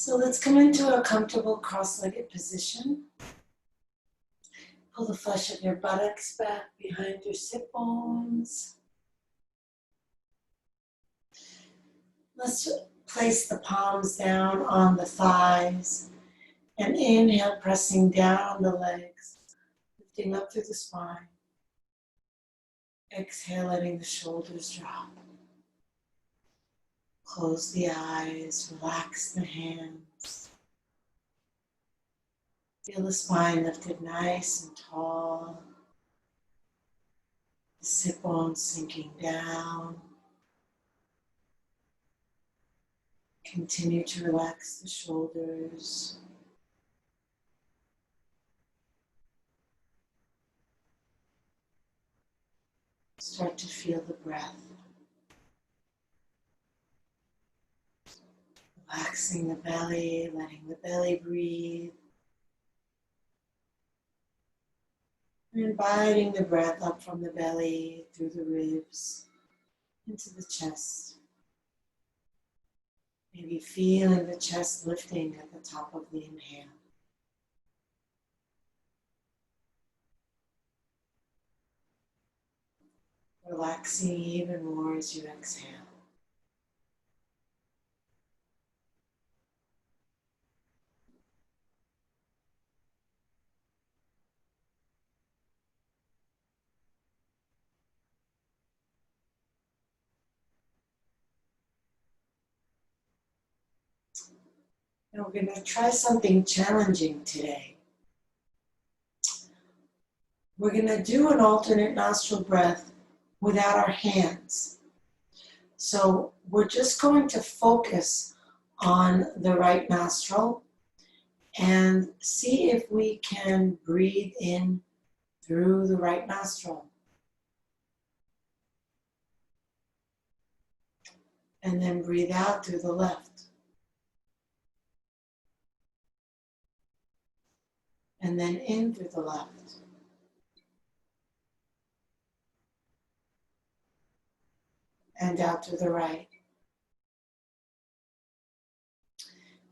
So let's come into a comfortable cross-legged position. Pull the flesh of your buttocks back behind your sit bones. Let's place the palms down on the thighs and inhale, pressing down the legs, lifting up through the spine. Exhale, letting the shoulders drop. Close the eyes, relax the hands. Feel the spine lifted nice and tall. The sit bones sinking down. Continue to relax the shoulders. Start to feel the breath. Relaxing the belly, letting the belly breathe. And inviting the breath up from the belly, through the ribs, into the chest. Maybe feeling the chest lifting at the top of the inhale. Relaxing even more as you exhale. And we're going to try something challenging today. We're going to do an alternate nostril breath without our hands. So we're just going to focus on the right nostril and see if we can breathe in through the right nostril. And then breathe out through the left. And then in through the left. And out through the right.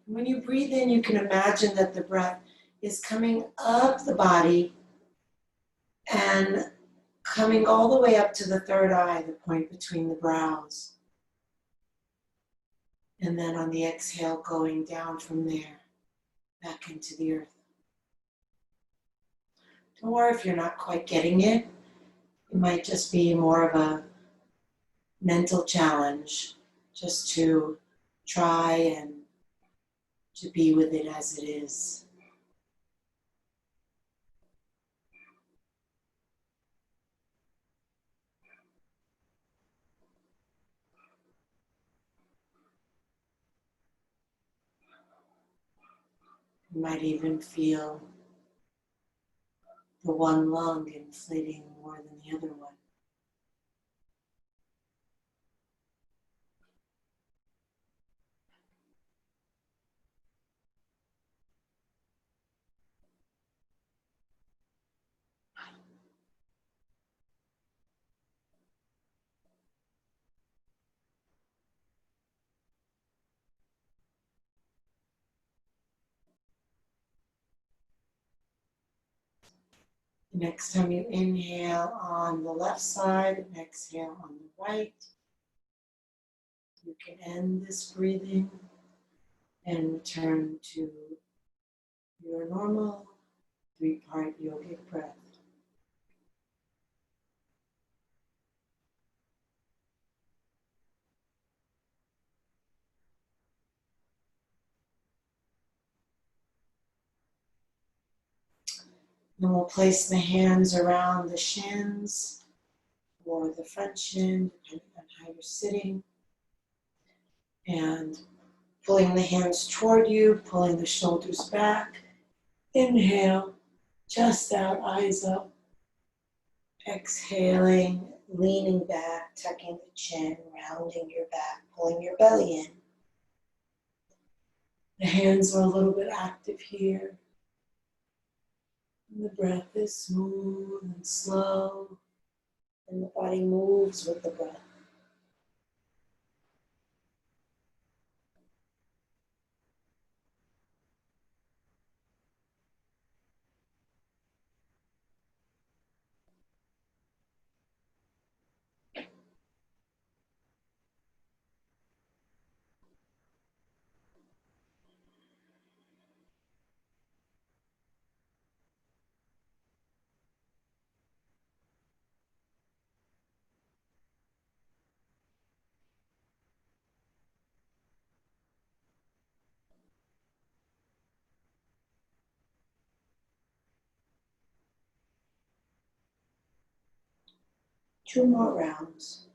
When you breathe in, you can imagine that the breath is coming up the body and coming all the way up to the third eye, the point between the brows. And then on the exhale, going down from there, back into the earth. Don't worry if you're not quite getting it. It might just be more of a mental challenge, just to try and to be with it as it is. You might even feel the one lung inflating more than the other one. Next time you inhale on the left side and exhale on the right, you can end this breathing and return to your normal 3-part yogic breath. Then we'll place the hands around the shins or the front shin, depending on how you're sitting. And pulling the hands toward you, pulling the shoulders back. Inhale, chest out, eyes up. Exhaling, leaning back, tucking the chin, rounding your back, pulling your belly in. The hands are a little bit active here. And the breath is smooth and slow, and the body moves with the breath. 2 more rounds.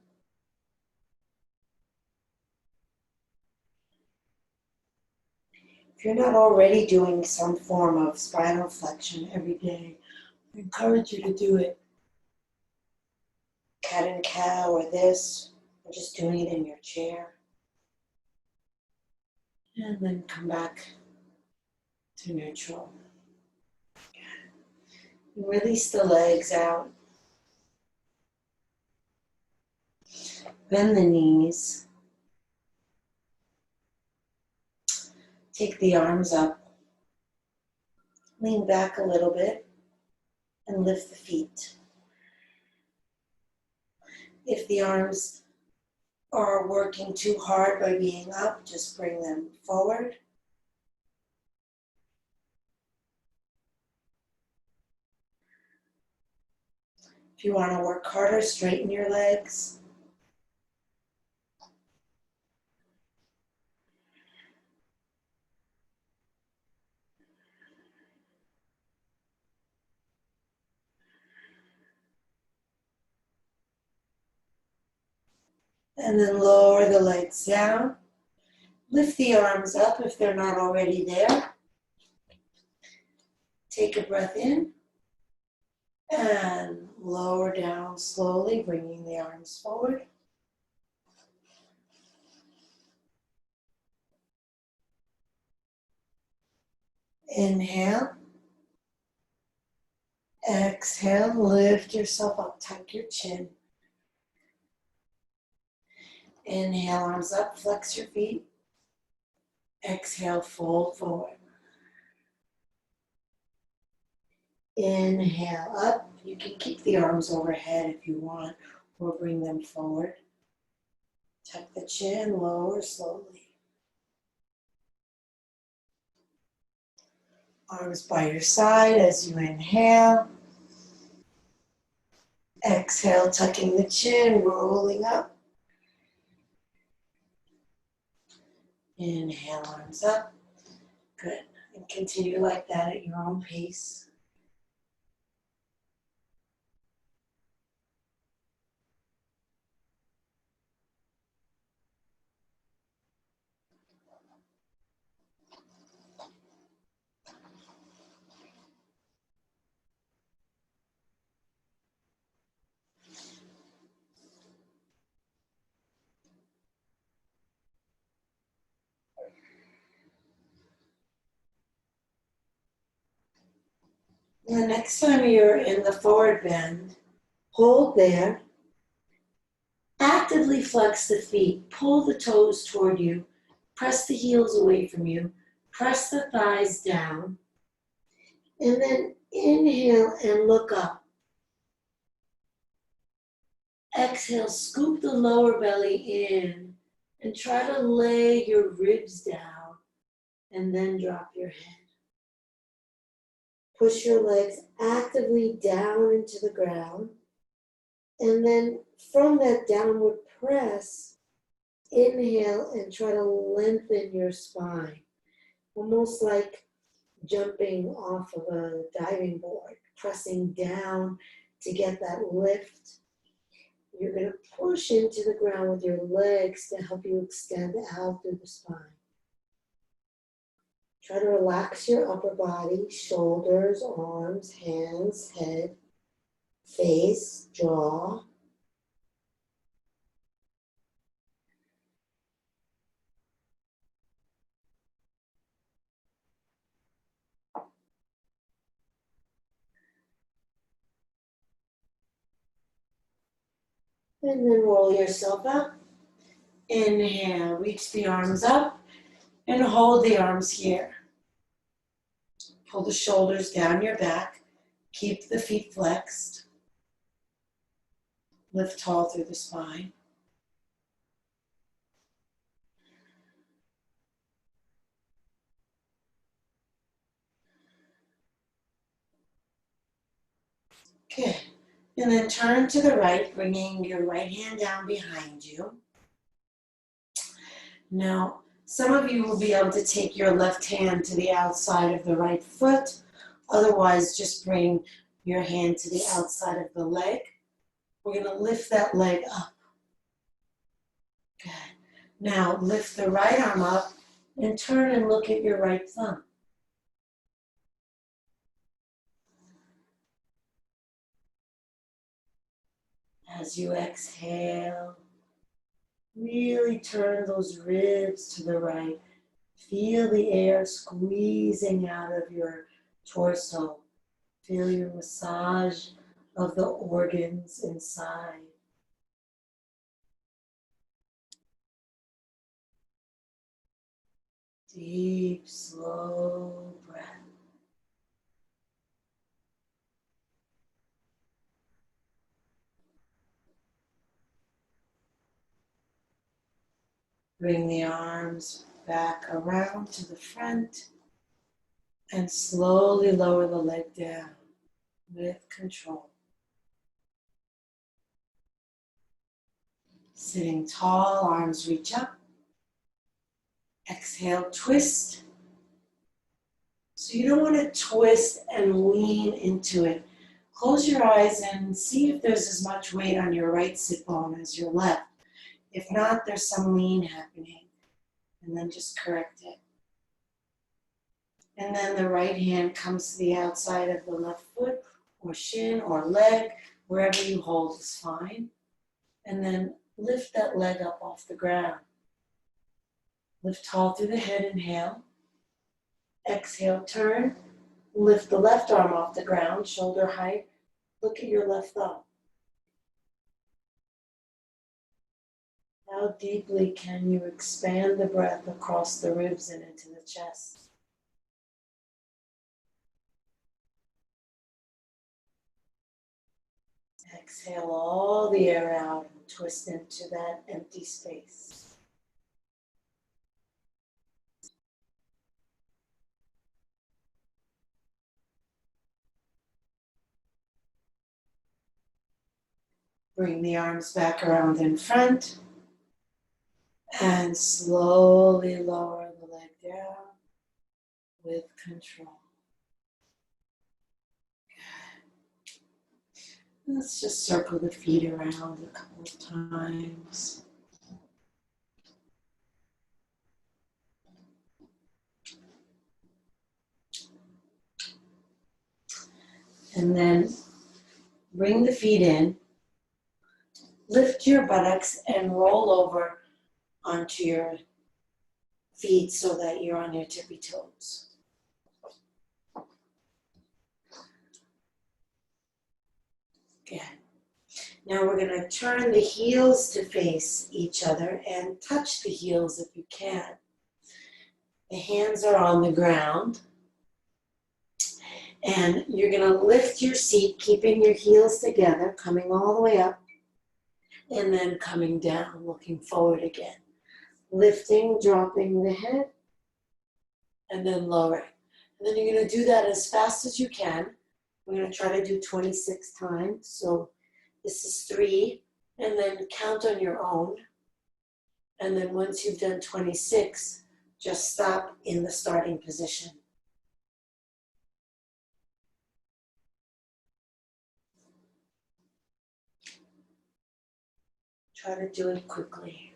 If you're not already doing some form of spinal flexion every day, I encourage you to do it. Cat and cow or this, or just doing it in your chair. And then come back to neutral. Release the legs out. Bend the knees. Take the arms up. Lean back a little bit and lift the feet. If the arms are working too hard by being up, just bring them forward. If you want to work harder, straighten your legs. And then lower the legs down. Lift the arms up if they're not already there. Take a breath in and lower down slowly, bringing the arms forward. Inhale. Exhale, lift yourself up, tuck your chin. Inhale, arms up, flex your feet. Exhale, fold forward. Inhale, up. You can keep the arms overhead if you want, or bring them forward. Tuck the chin, lower slowly. Arms by your side as you inhale. Exhale, tucking the chin, rolling up. Inhale, arms up. Good. And continue like that at your own pace. The next time you're in the forward bend, hold there. Actively flex the feet. Pull the toes toward you. Press the heels away from you. Press the thighs down. And then inhale and look up. Exhale, scoop the lower belly in and try to lay your ribs down and then drop your head. Push your legs actively down into the ground. And then from that downward press, inhale and try to lengthen your spine. Almost like jumping off of a diving board, pressing down to get that lift. You're going to push into the ground with your legs to help you extend out through the spine. Try to relax your upper body, shoulders, arms, hands, head, face, jaw. And then roll yourself up. Inhale, reach the arms up and hold the arms here. Pull the shoulders down your back. Keep the feet flexed. Lift tall through the spine. Good. And then turn to the right, bringing your right hand down behind you. Now, some of you will be able to take your left hand to the outside of the right foot. Otherwise, just bring your hand to the outside of the leg. We're going to lift that leg up. Good. Now lift the right arm up and turn and look at your right thumb. As you exhale, really turn those ribs to the right. Feel the air squeezing out of your torso. Feel your massage of the organs inside. Deep, slow breath. Bring the arms back around to the front and slowly lower the leg down with control. Sitting tall, arms reach up. Exhale, twist. So you don't want to twist and lean into it. Close your eyes and see if there's as much weight on your right sit bone as your left. If not, there's some lean happening. And then just correct it. And then the right hand comes to the outside of the left foot or shin or leg, wherever you hold is fine. And then lift that leg up off the ground. Lift tall through the head, inhale. Exhale, turn. Lift the left arm off the ground, shoulder height. Look at your left thumb. How deeply can you expand the breath across the ribs and into the chest? Exhale all the air out and twist into that empty space. Bring the arms back around in front and slowly lower the leg down with control. Let's just circle the feet around a couple of times. And then bring the feet in, lift your buttocks and roll over onto your feet so that you're on your tippy toes. Good. Now we're going to turn the heels to face each other and touch the heels if you can. The hands are on the ground. And you're going to lift your seat, keeping your heels together, coming all the way up, and then coming down, looking forward again. Lifting, dropping the head, and then lowering. And then you're going to do that as fast as you can. We're going to try to do 26 times. So this is 3, and then count on your own. And then once you've done 26, just stop in the starting position. Try to do it quickly.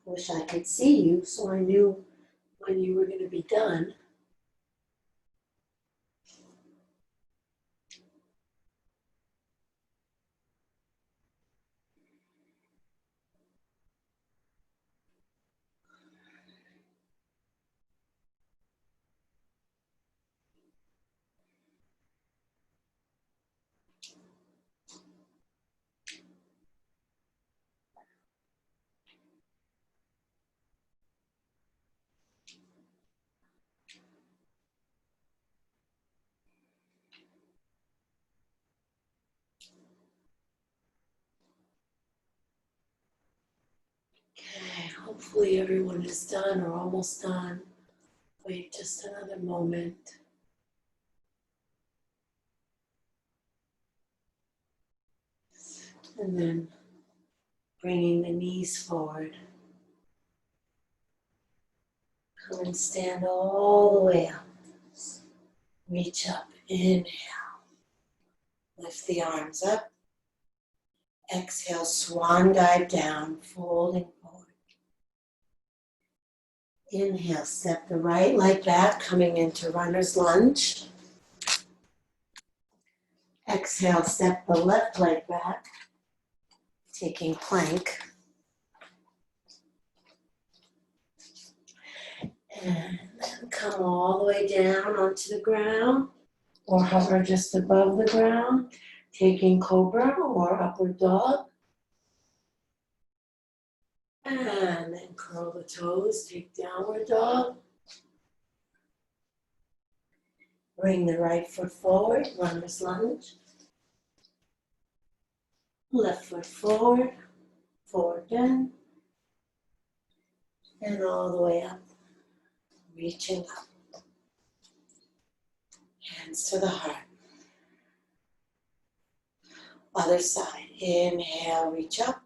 Wish I could see you so I knew when you were going to be done. Okay, hopefully everyone is done or almost done. Wait just another moment. And then bringing the knees forward. Come and stand all the way up. Reach up, inhale. Lift the arms up. Exhale, swan dive down, folding forward. Inhale, step the right leg back, coming into runner's lunge. Exhale, step the left leg back, taking plank. And then come all the way down onto the ground or hover just above the ground, taking cobra or upward dog. And then curl the toes, take downward dog. Bring the right foot forward, runner's lunge. Left foot forward, forward bend. And all the way up, reaching up. Hands to the heart. Other side, inhale, reach up.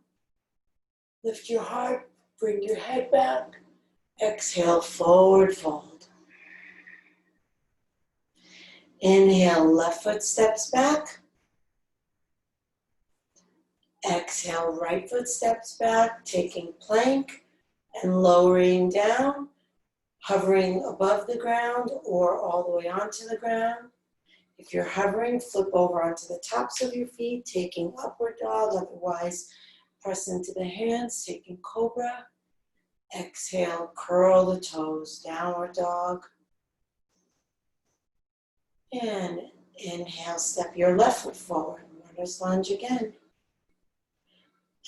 Lift your heart, bring your head back. Exhale, forward fold. Inhale, left foot steps back. Exhale, right foot steps back, taking plank and lowering down, hovering above the ground or all the way onto the ground. If you're hovering, flip over onto the tops of your feet, taking upward dog, otherwise press into the hands, taking cobra. Exhale, curl the toes, downward dog. And inhale, step your left foot forward, runner's lunge again.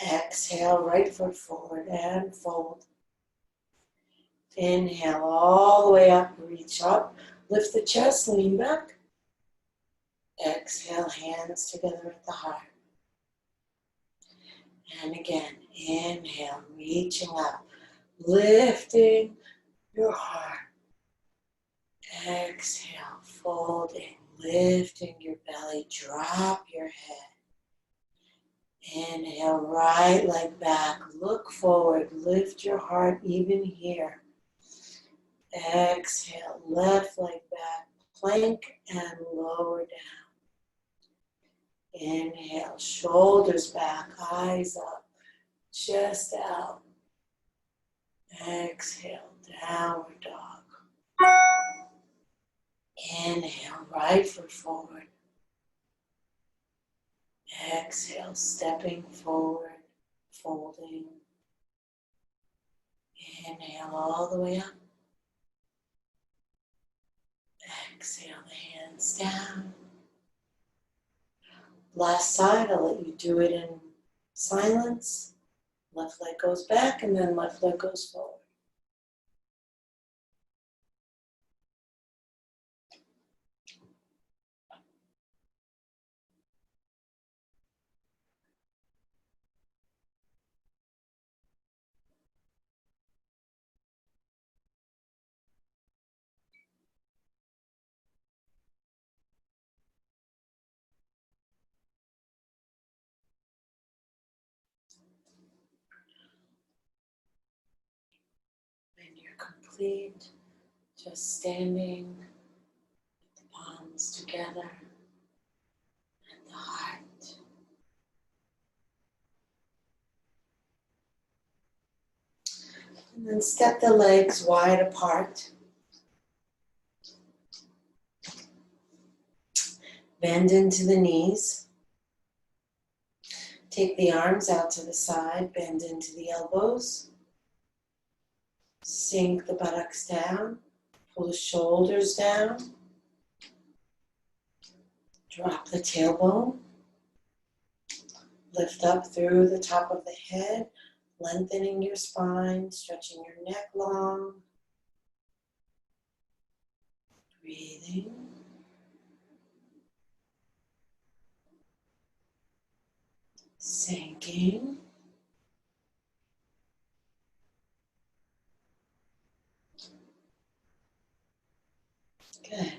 Exhale, right foot forward and fold. Inhale, all the way up, reach up, lift the chest, lean back. Exhale, hands together at the heart. And again, inhale, reaching up, lifting your heart. Exhale, folding, lifting your belly, drop your head. Inhale, right leg back, look forward, lift your heart even here. Exhale, left leg back, plank and lower down. Inhale, shoulders back, eyes up, chest out. Exhale, downward dog. Inhale, right foot forward. Exhale, stepping forward, folding. Inhale all the way up. Exhale, the hands down. Last side, I'll let you do it in silence. Left leg goes back and then left leg goes forward. When you're complete, just standing, the palms together, and the heart. And then step the legs wide apart. Bend into the knees. Take the arms out to the side, bend into the elbows. Sink the buttocks down, pull the shoulders down. Drop the tailbone. Lift up through the top of the head, lengthening your spine, stretching your neck long. Breathing. Sinking. Good.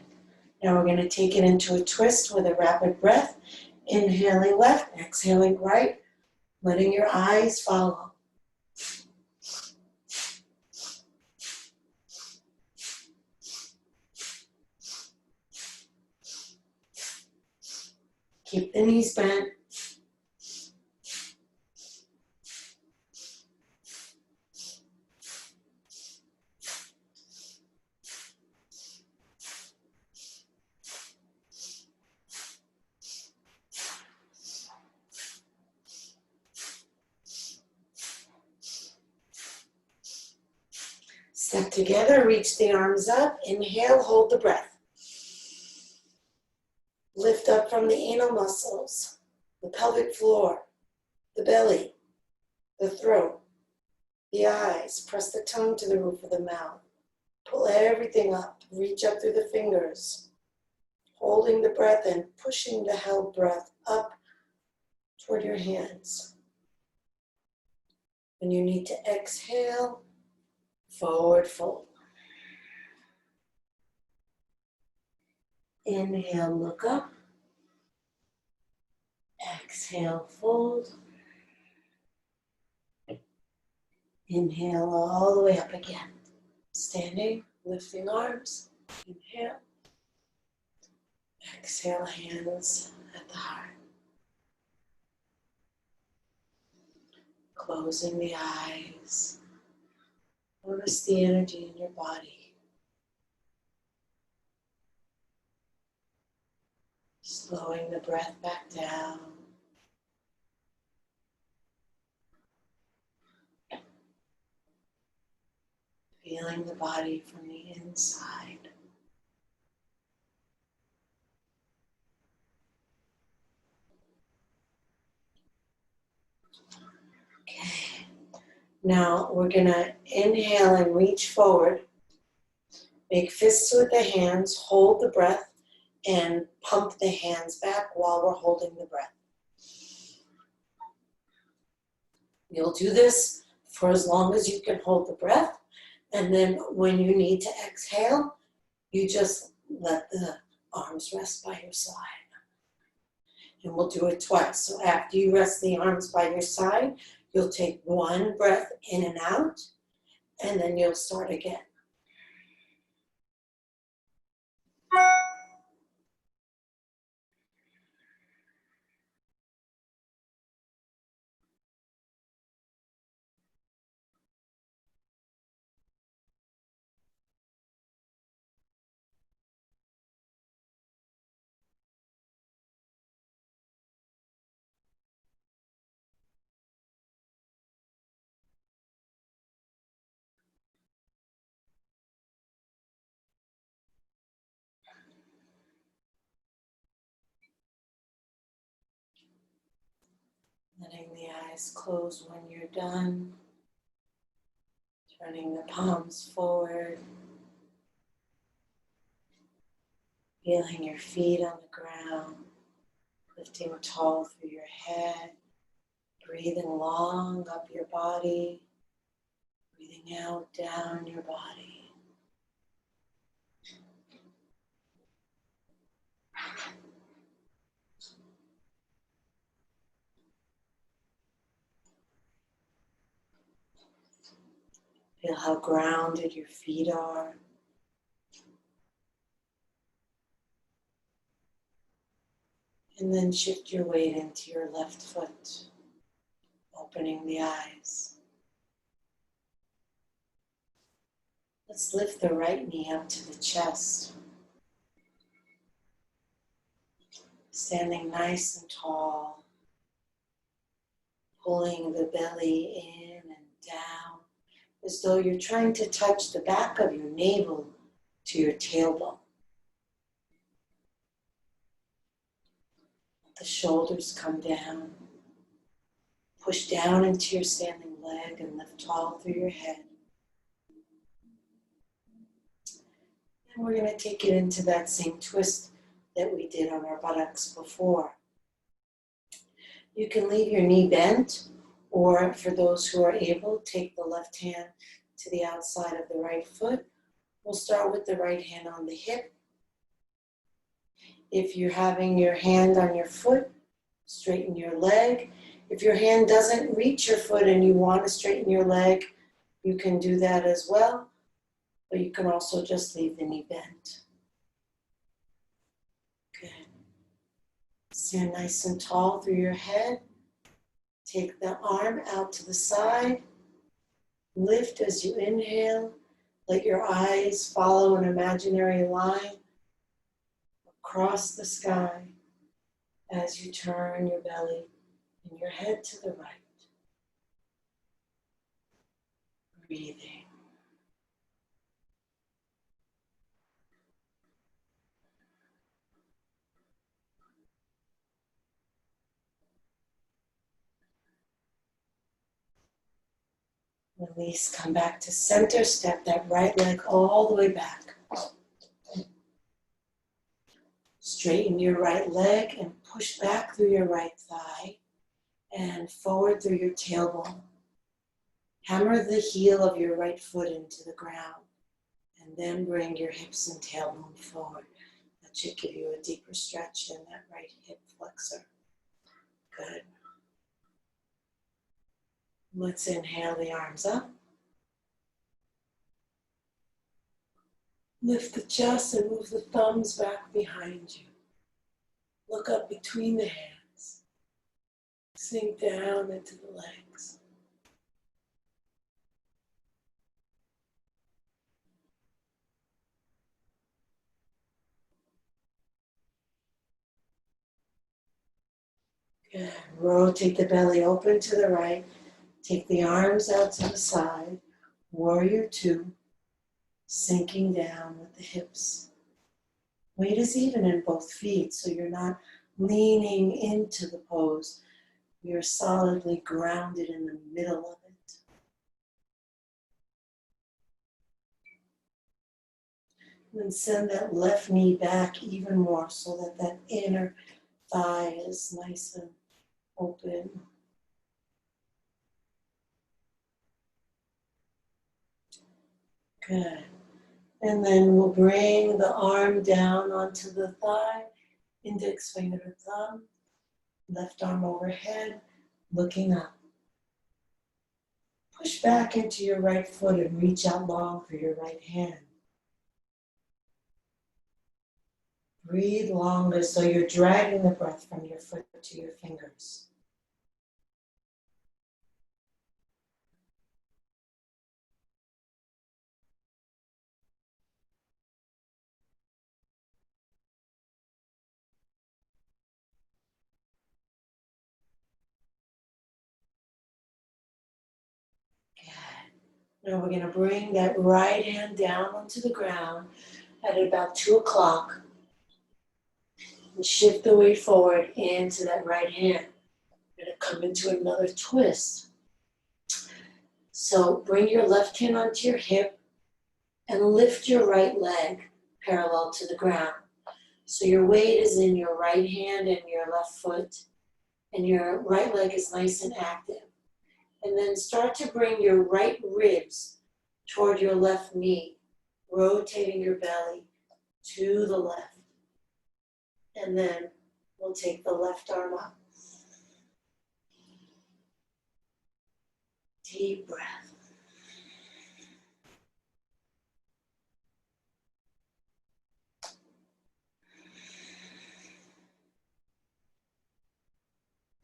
Now we're going to take it into a twist with a rapid breath. Inhaling left, exhaling right, letting your eyes follow. Keep the knees bent. Step together, reach the arms up. Inhale, hold the breath. Lift up from the anal muscles, the pelvic floor, the belly, the throat, the eyes. Press the tongue to the roof of the mouth. Pull everything up. Reach up through the fingers. Holding the breath and pushing the held breath up toward your hands. When you need to exhale, forward fold. Inhale, look up. Exhale, fold. Inhale all the way up again. Standing, lifting arms. Inhale. Exhale, hands at the heart. Closing the eyes. Notice the energy in your body. Slowing the breath back down. Feeling the body from the inside. Okay. Now we're going to inhale and reach forward. Make fists with the hands, hold the breath, and pump the hands back while we're holding the breath. You'll do this for as long as you can hold the breath, and then when you need to exhale, you just let the arms rest by your side. And we'll do it twice. So after you rest the arms by your side, you'll take one breath in and out, and then you'll start again. Letting the eyes close when you're done. Turning the palms forward. Feeling your feet on the ground. Lifting tall through your head. Breathing long up your body. Breathing out down your body. Feel how grounded your feet are. And then shift your weight into your left foot, opening the eyes. Let's lift the right knee up to the chest. Standing nice and tall. Pulling the belly in and down, as though you're trying to touch the back of your navel to your tailbone. Let the shoulders come down. Push down into your standing leg and lift tall through your head. And we're going to take it into that same twist that we did on our buttocks before. You can leave your knee bent, or for those who are able, take the left hand to the outside of the right foot. We'll start with the right hand on the hip. If you're having your hand on your foot, straighten your leg. If your hand doesn't reach your foot and you want to straighten your leg, you can do that as well. But you can also just leave the knee bent. Good. Stand nice and tall through your head. Take the arm out to the side. Lift as you inhale. Let your eyes follow an imaginary line across the sky as you turn your belly and your head to the right. Breathing. Release, come back to center, step that right leg all the way back. Straighten your right leg and push back through your right thigh and forward through your tailbone. Hammer the heel of your right foot into the ground and then bring your hips and tailbone forward. That should give you a deeper stretch in that right hip flexor. Good. Let's inhale the arms up. Lift the chest and move the thumbs back behind you. Look up between the hands. Sink down into the legs. Good. Rotate the belly open to the right. Take the arms out to the side. Warrior two. Sinking down with the hips. Weight is even in both feet, so you're not leaning into the pose. You're solidly grounded in the middle of it. And then send that left knee back even more so that that inner thigh is nice and open. Good. And then we'll bring the arm down onto the thigh, index finger to thumb, left arm overhead, looking up. Push back into your right foot and reach out long for your right hand. Breathe long as though you're dragging the breath from your foot to your fingers. Good. Now we're going to bring that right hand down onto the ground at about 2 o'clock and shift the weight forward into that right hand. We're going to come into another twist. So bring your left hand onto your hip and lift your right leg parallel to the ground. So your weight is in your right hand and your left foot, and your right leg is nice and active. And then start to bring your right ribs toward your left knee, rotating your belly to the left. And then we'll take the left arm up. Deep breath.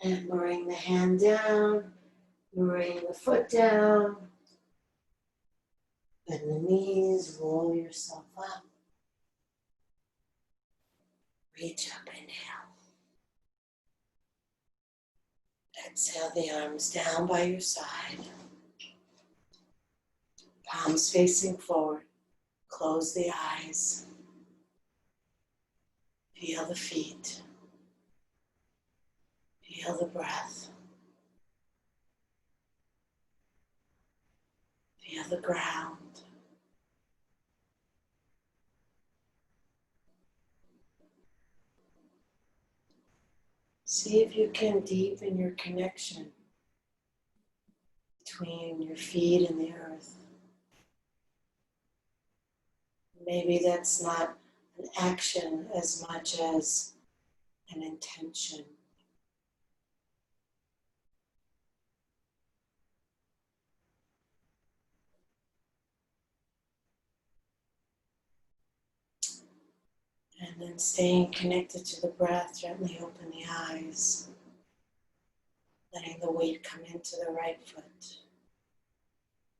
And bring the hand down, bring the foot down, bend the knees, roll yourself up. Reach up, inhale. Exhale the arms down by your side. Palms facing forward. Close the eyes. Feel the feet. Feel the breath. Feel the ground. See if you can deepen your connection between your feet and the earth. Maybe that's not an action as much as an intention. And then staying connected to the breath, gently open the eyes, letting the weight come into the right foot.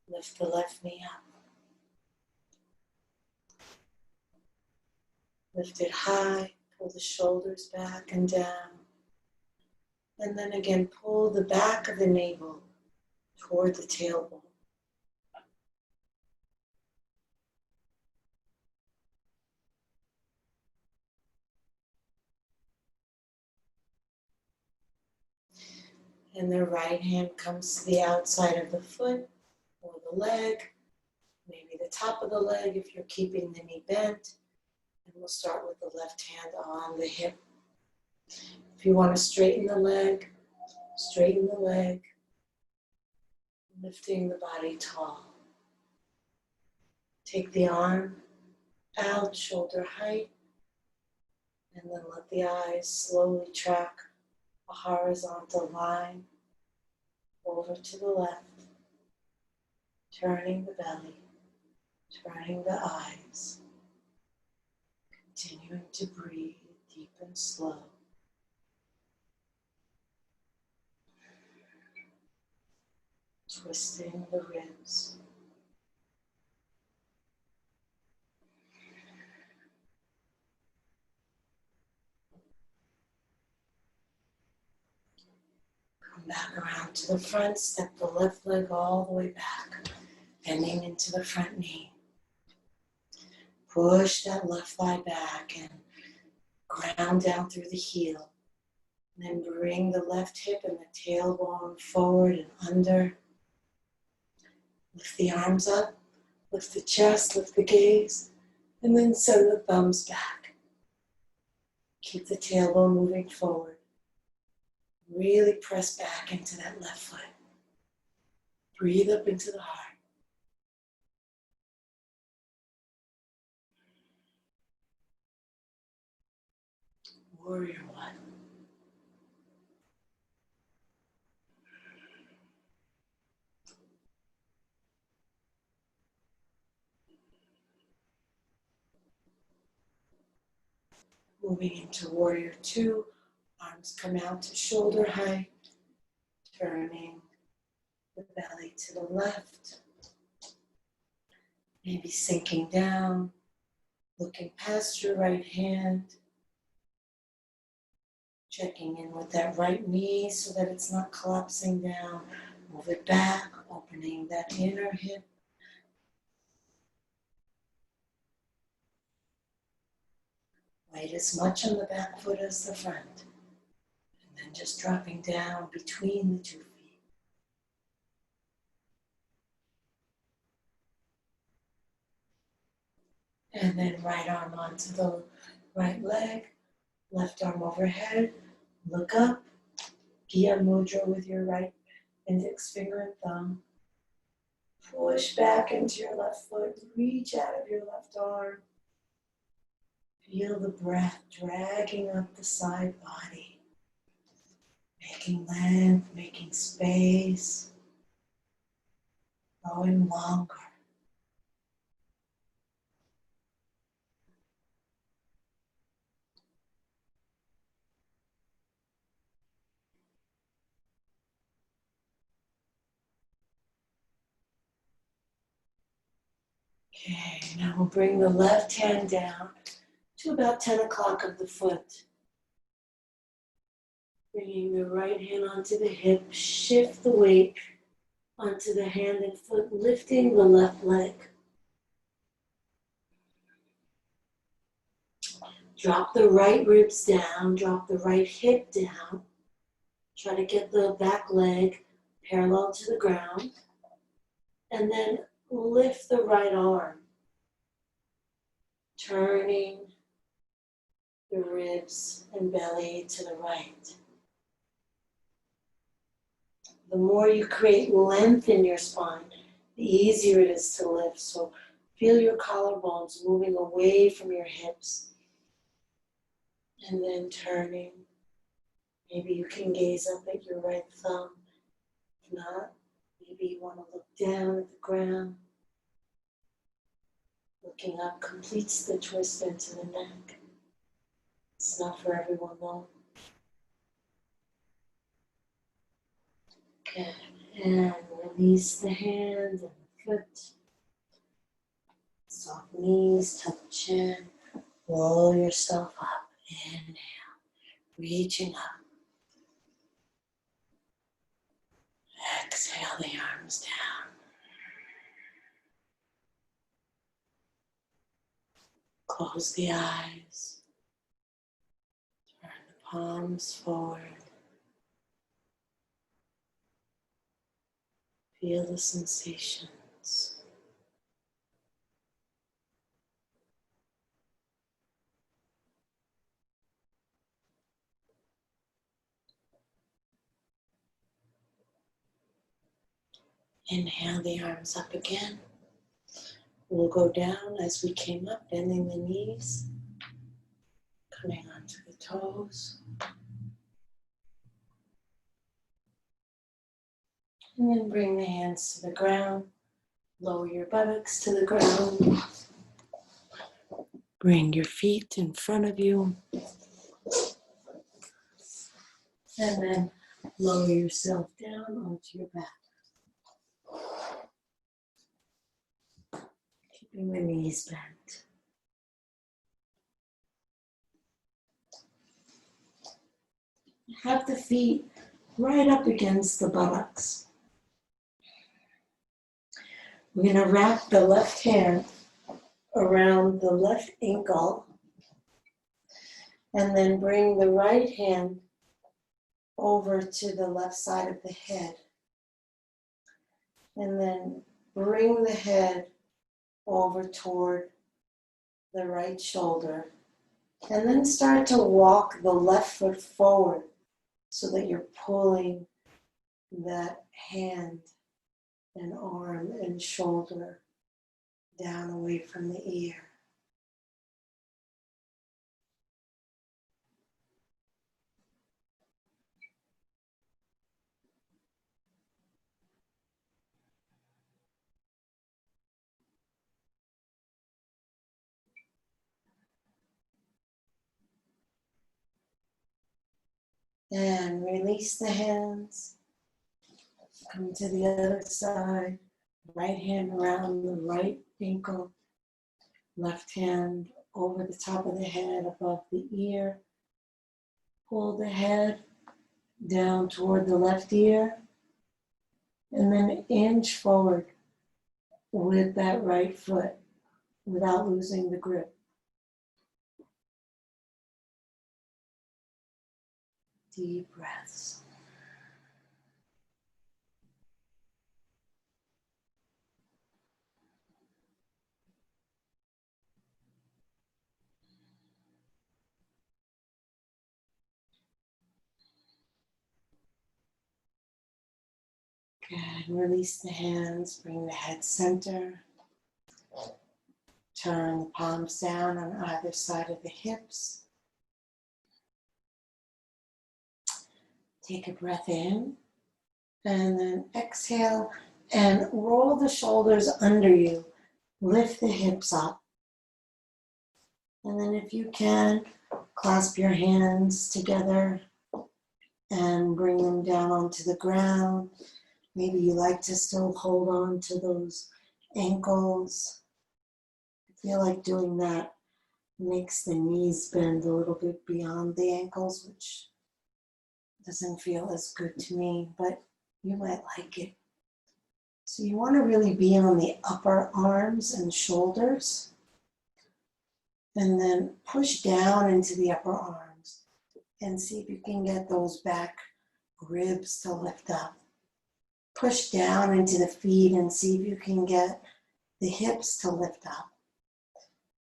Lift the left knee up. Lift it high, pull the shoulders back and down. And then again, pull the back of the navel toward the tailbone. And the right hand comes to the outside of the foot or the leg, maybe the top of the leg if you're keeping the knee bent. And we'll start with the left hand on the hip. If you want to straighten the leg, lifting the body tall. Take the arm out, shoulder height, and then let the eyes slowly track a horizontal line over to the left, turning the belly, turning the eyes, continuing to breathe deep and slow. Twisting the ribs. Come back around to the front, step the left leg all the way back, bending into the front knee. Push that left thigh back and ground down through the heel. And then bring the left hip and the tailbone forward and under. Lift the arms up, lift the chest, lift the gaze, and then send the thumbs back. Keep the tailbone moving forward. Really press back into that left foot. Breathe up into the heart. Warrior one. Moving into warrior two. Arms come out to shoulder height. Turning the belly to the left. Maybe sinking down. Looking past your right hand. Checking in with that right knee so that it's not collapsing down. Move it back, opening that inner hip. Weight as much on the back foot as the front. And then just dropping down between the 2 feet. And then right arm onto the right leg. Left arm overhead. Look up. Gya Mudra with your right index finger and thumb. Push back into your left foot. Reach out of your left arm. Feel the breath dragging up the side body. Making length, making space. Going longer. Okay, now we'll bring the left hand down to about 10 o'clock of the foot. Bringing the right hand onto the hip, shift the weight onto the hand and foot, lifting the left leg. Drop the right ribs down, drop the right hip down. Try to get the back leg parallel to the ground. And then lift the right arm, turning the ribs and belly to the right. The more you create length in your spine, the easier it is to lift. So feel your collarbones moving away from your hips. And then turning. Maybe you can gaze up at your right thumb. If not, maybe you want to look down at the ground. Looking up completes the twist into the neck. It's not for everyone though. Good. And release the hand and the foot. Soft knees, tuck the chin. Roll yourself up. Inhale. Reaching up. Exhale the arms down. Close the eyes. Turn the palms forward. Feel the sensations. Inhale the arms up again. We'll go down as we came up, bending the knees, coming onto the toes. And then bring the hands to the ground. Lower your buttocks to the ground. Bring your feet in front of you. And then lower yourself down onto your back. Keeping the knees bent. Have the feet right up against the buttocks. We're going to wrap the left hand around the left ankle and then bring the right hand over to the left side of the head. And then bring the head over toward the right shoulder. And then start to walk the left foot forward so that you're pulling that hand and arm and shoulder down away from the ear. And release the hands. Come to the other side. Right hand around the right ankle. Left hand over the top of the head, above the ear. Pull the head down toward the left ear. And then inch forward with that right foot without losing the grip. Deep breaths. Good. Release the hands. Bring the head center. Turn the palms down on either side of the hips. Take a breath in. And then exhale and roll the shoulders under you. Lift the hips up. And then if you can, clasp your hands together and bring them down onto the ground. Maybe you like to still hold on to those ankles. I feel like doing that makes the knees bend a little bit beyond the ankles, which doesn't feel as good to me, but you might like it. So you want to really be on the upper arms and shoulders, and then push down into the upper arms and see if you can get those back ribs to lift up. Push down into the feet and see if you can get the hips to lift up.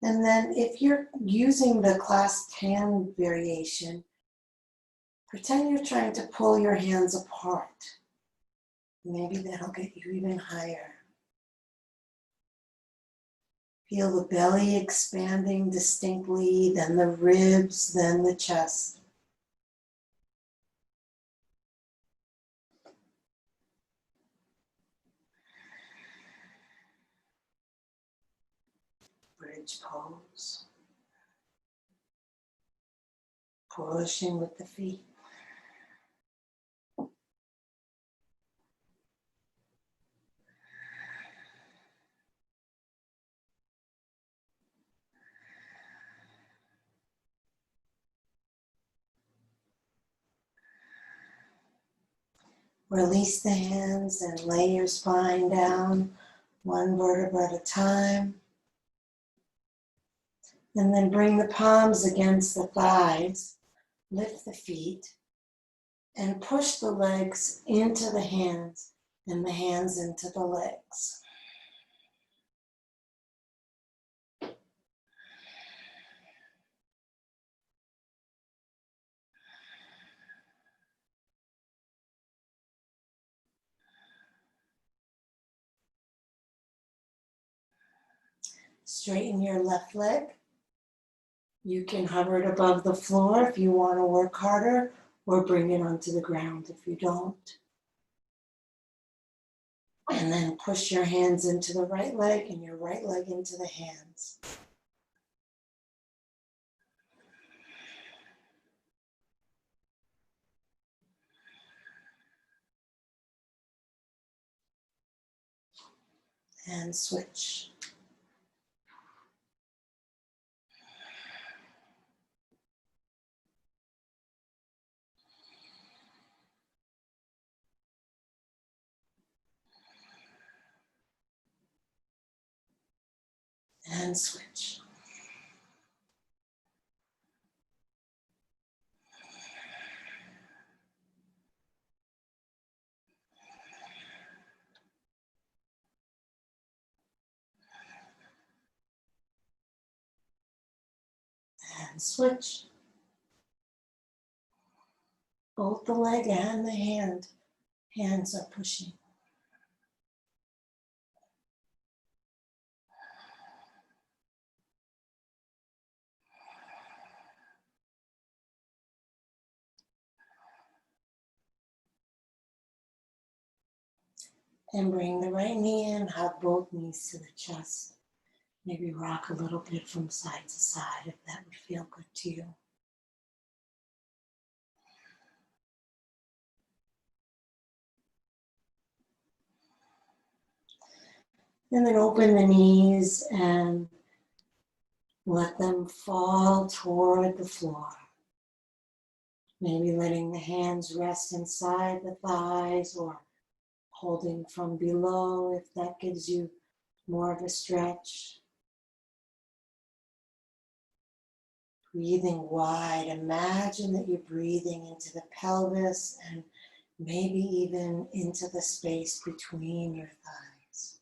And then if you're using the clasped hand variation, pretend you're trying to pull your hands apart. Maybe that'll get you even higher. Feel the belly expanding distinctly, then the ribs, then the chest. Bridge pose. Pushing with the feet. Release the hands and lay your spine down, one vertebra at a time. And then bring the palms against the thighs, lift the feet, and push the legs into the hands and the hands into the legs. Straighten your left leg. You can hover it above the floor if you want to work harder, or bring it onto the ground if you don't. And then push your hands into the right leg and your right leg into the hands. And switch. And switch. And switch. Both the leg and the hands are pushing. And bring the right knee in, hug both knees to the chest. Maybe rock a little bit from side to side if that would feel good to you. And then open the knees and let them fall toward the floor. Maybe letting the hands rest inside the thighs or holding from below if that gives you more of a stretch. Breathing wide. Imagine that you're breathing into the pelvis and maybe even into the space between your thighs.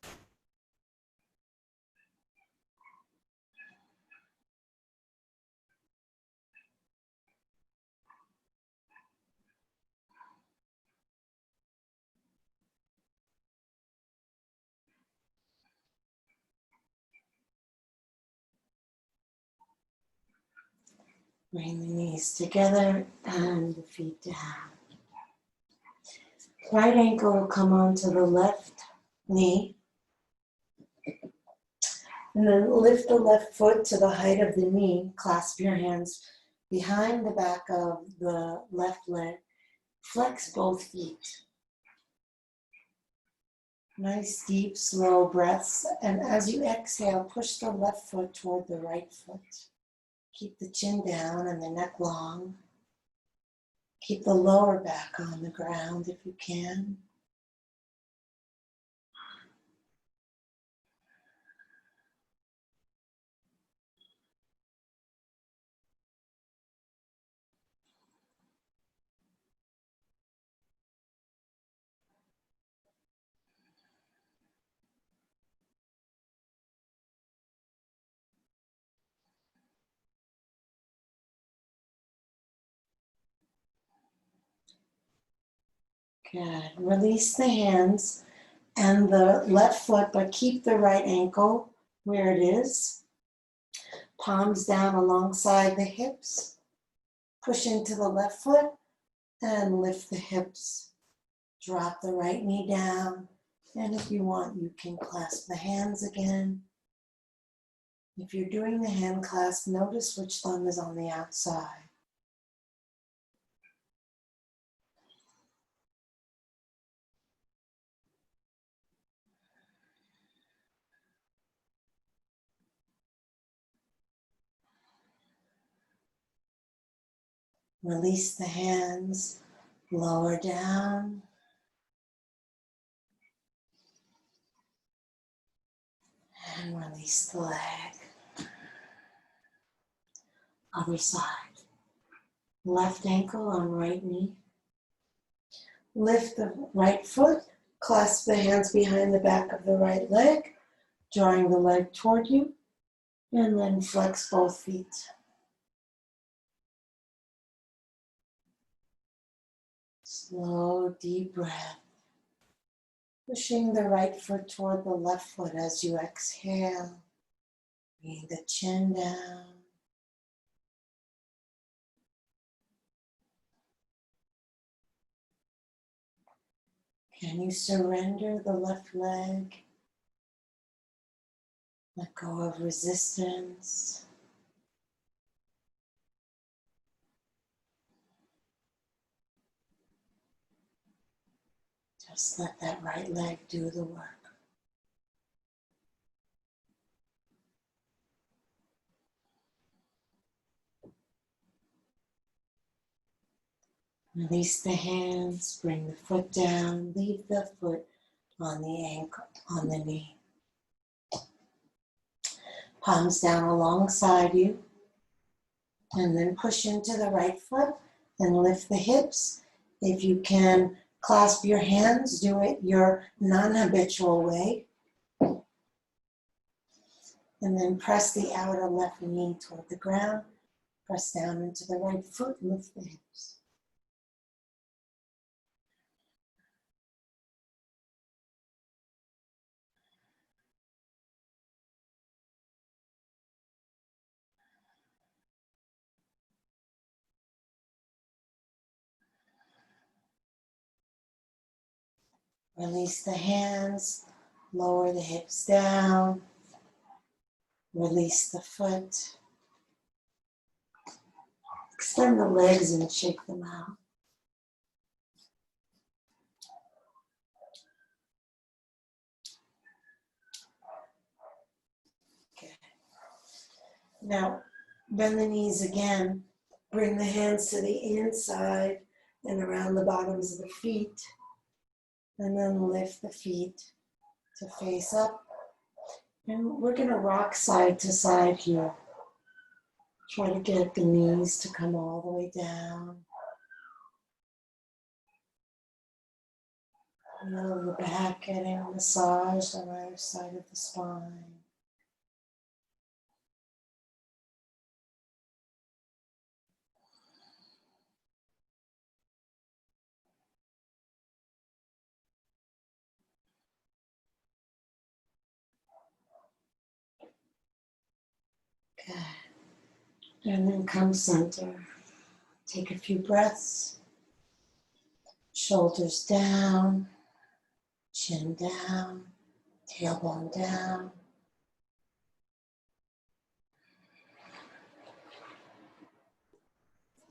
Bring the knees together and the feet down. Right ankle will come onto the left knee. And then lift the left foot to the height of the knee. Clasp your hands behind the back of the left leg. Flex both feet. Nice, deep, slow breaths. And as you exhale, push the left foot toward the right foot. Keep the chin down and the neck long. Keep the lower back on the ground if you can. Good. Release the hands and the left foot, but keep the right ankle where it is. Palms down alongside the hips. Push into the left foot and lift the hips. Drop the right knee down. And if you want, you can clasp the hands again. If you're doing the hand clasp, notice which thumb is on the outside. Release the hands, lower down. And release the leg. Other side. Left ankle on right knee. Lift the right foot. Clasp the hands behind the back of the right leg, drawing the leg toward you. And then flex both feet. Slow, deep breath. Pushing the right foot toward the left foot as you exhale. Bring the chin down. Can you surrender the left leg? Let go of resistance. Just let that right leg do the work. Release the hands, bring the foot down, leave the foot on the ankle, on the knee. Palms down alongside you, and then push into the right foot and lift the hips. If you can clasp your hands, do it your non-habitual way. And then press the outer left knee toward the ground. Press down into the right foot, lift the hips. Release the hands, lower the hips down, release the foot, extend the legs and shake them out. Okay. Now, bend the knees again, bring the hands to the inside and around the bottoms of the feet, and then lift the feet to face up. And we're going to rock side to side here. Try to get the knees to come all the way down. Feel the back getting massaged on either side of the spine. Good. And then come center. Take a few breaths. Shoulders down, chin down, tailbone down.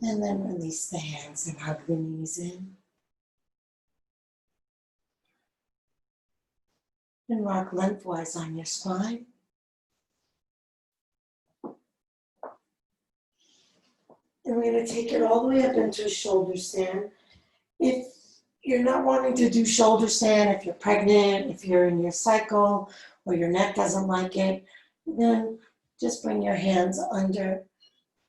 And then release the hands and hug the knees in. And rock lengthwise on your spine. And we're going to take it all the way up into a shoulder stand. If you're not wanting to do shoulder stand, if you're pregnant, if you're in your cycle, or your neck doesn't like it, then just bring your hands under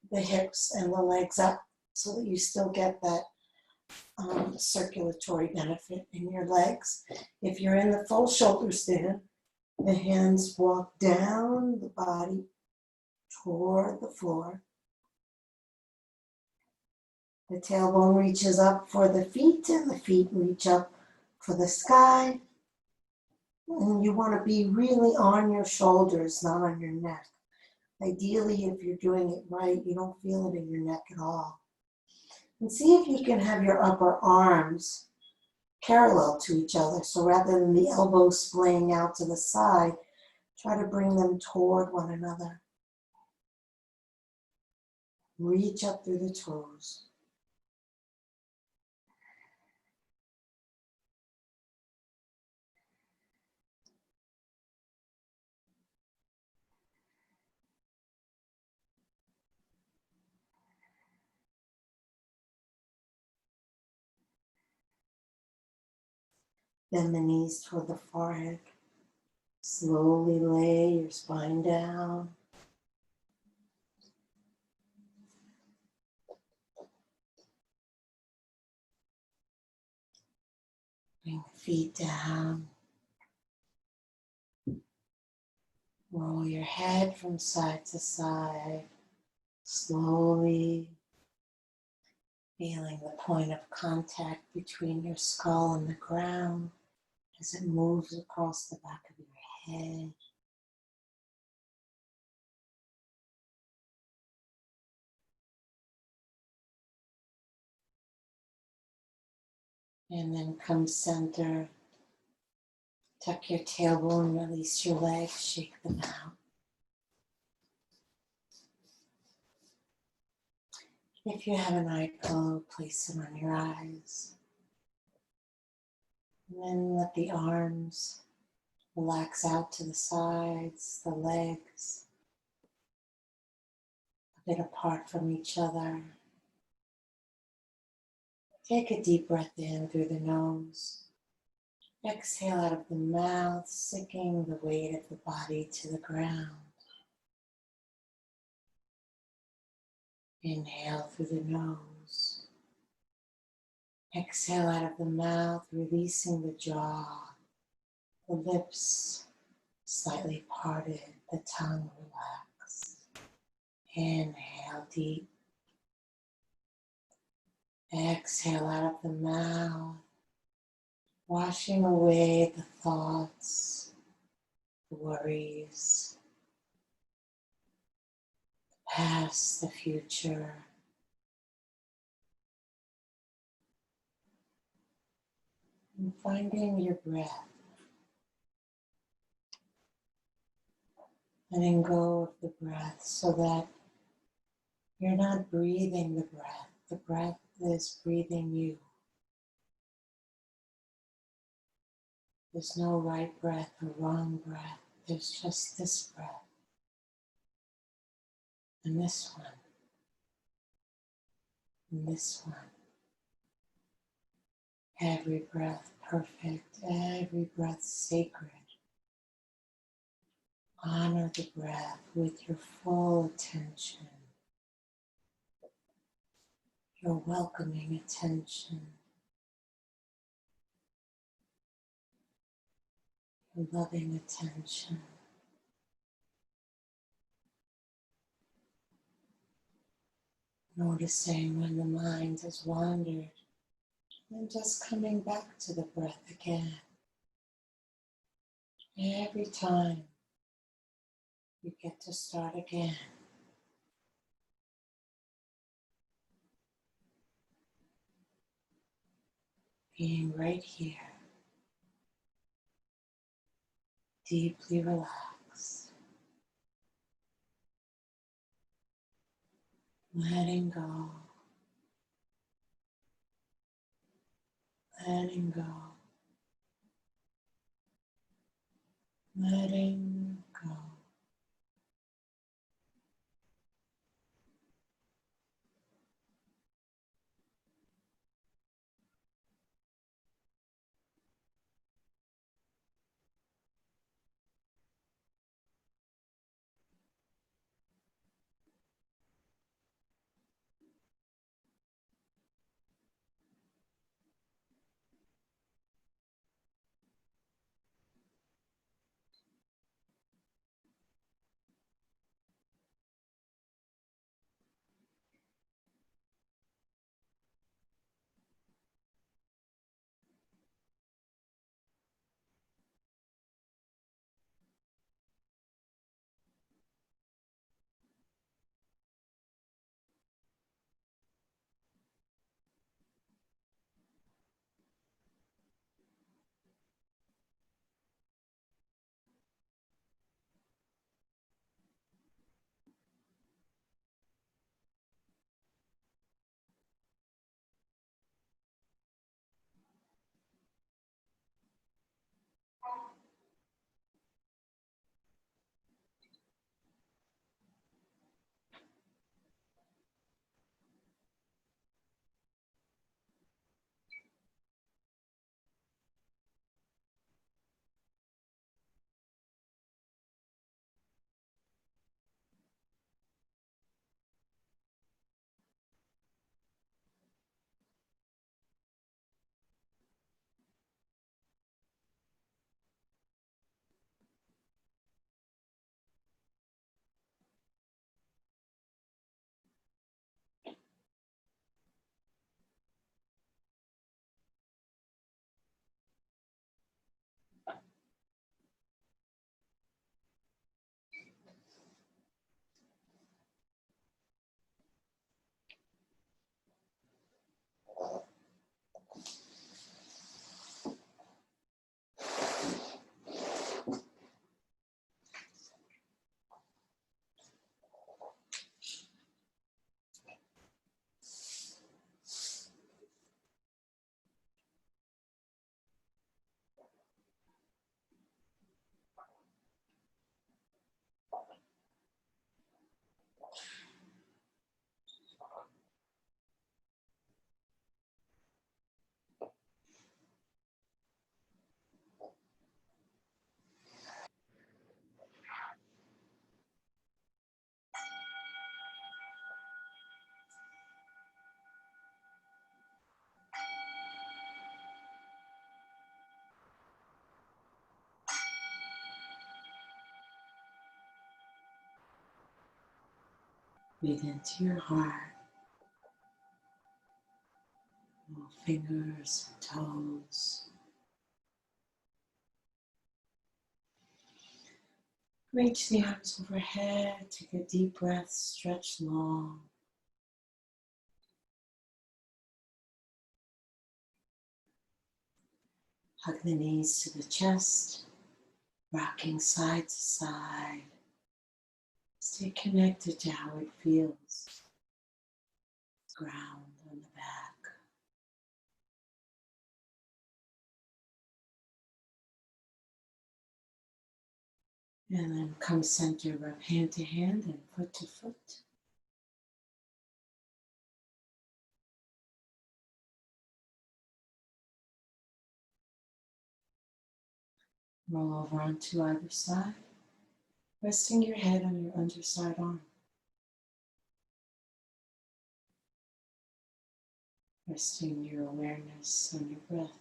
the hips and the legs up so that you still get that circulatory benefit in your legs. If you're in the full shoulder stand, the hands walk down the body toward the floor. The tailbone reaches up for the feet and the feet reach up for the sky. And you want to be really on your shoulders, not on your neck. Ideally, if you're doing it right, you don't feel it in your neck at all. And see if you can have your upper arms parallel to each other. So rather than the elbows splaying out to the side, try to bring them toward one another. Reach up through the toes. Bend the knees toward the forehead. Slowly lay your spine down. Bring the feet down. Roll your head from side to side. Slowly feeling the point of contact between your skull and the ground as it moves across the back of your head. And then come center. Tuck your tailbone, release your legs, shake them out. If you have an eye pillow, place it on your eyes. And then let the arms relax out to the sides, the legs, a bit apart from each other. Take a deep breath in through the nose. Exhale out of the mouth, sinking the weight of the body to the ground. Inhale through the nose. Exhale out of the mouth, releasing the jaw, the lips slightly parted, the tongue relaxed. Inhale deep. Exhale out of the mouth, washing away the thoughts, the worries, the past, the future. And finding your breath. Letting go of the breath so that you're not breathing the breath. The breath is breathing you. There's no right breath or wrong breath. There's just this breath. And this one. And this one. Every breath perfect. Every breath sacred. Honor the breath with your full attention. Your welcoming attention. Your loving attention. Noticing when the mind has wandered and just coming back to the breath again. Every time you get to start again. Being right here. Deeply relaxed. Letting go. Letting go. Letting go. Breathe into your heart. Move fingers and toes. Reach the arms overhead. Take a deep breath. Stretch long. Hug the knees to the chest. Rocking side to side. Stay connected to how it feels. Ground on the back. And then come center, rub hand to hand and foot to foot. Roll over onto either side, resting your head on your underside arm. Resting your awareness on your breath.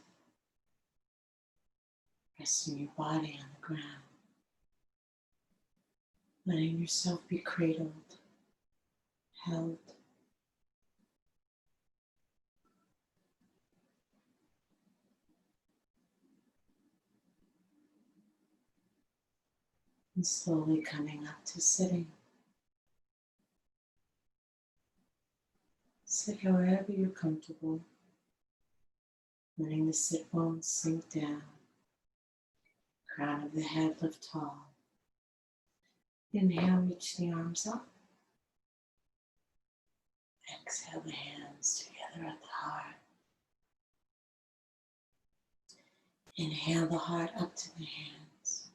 Resting your body on the ground. Letting yourself be cradled, held. And slowly coming up to sitting. Sit however you're comfortable. Letting the sit bones sink down. Crown of the head lift tall. Inhale, reach the arms up. Exhale the hands together at the heart. Inhale the heart up to the hands.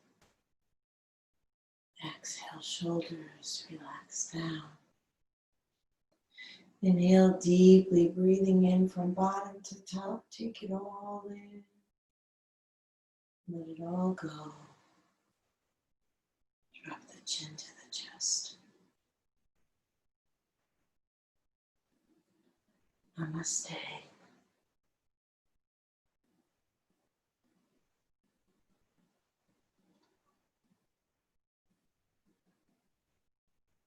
Exhale, shoulders relax down. Inhale deeply, breathing in from bottom to top. Take it all in. Let it all go. Drop the chin to the chest. Namaste.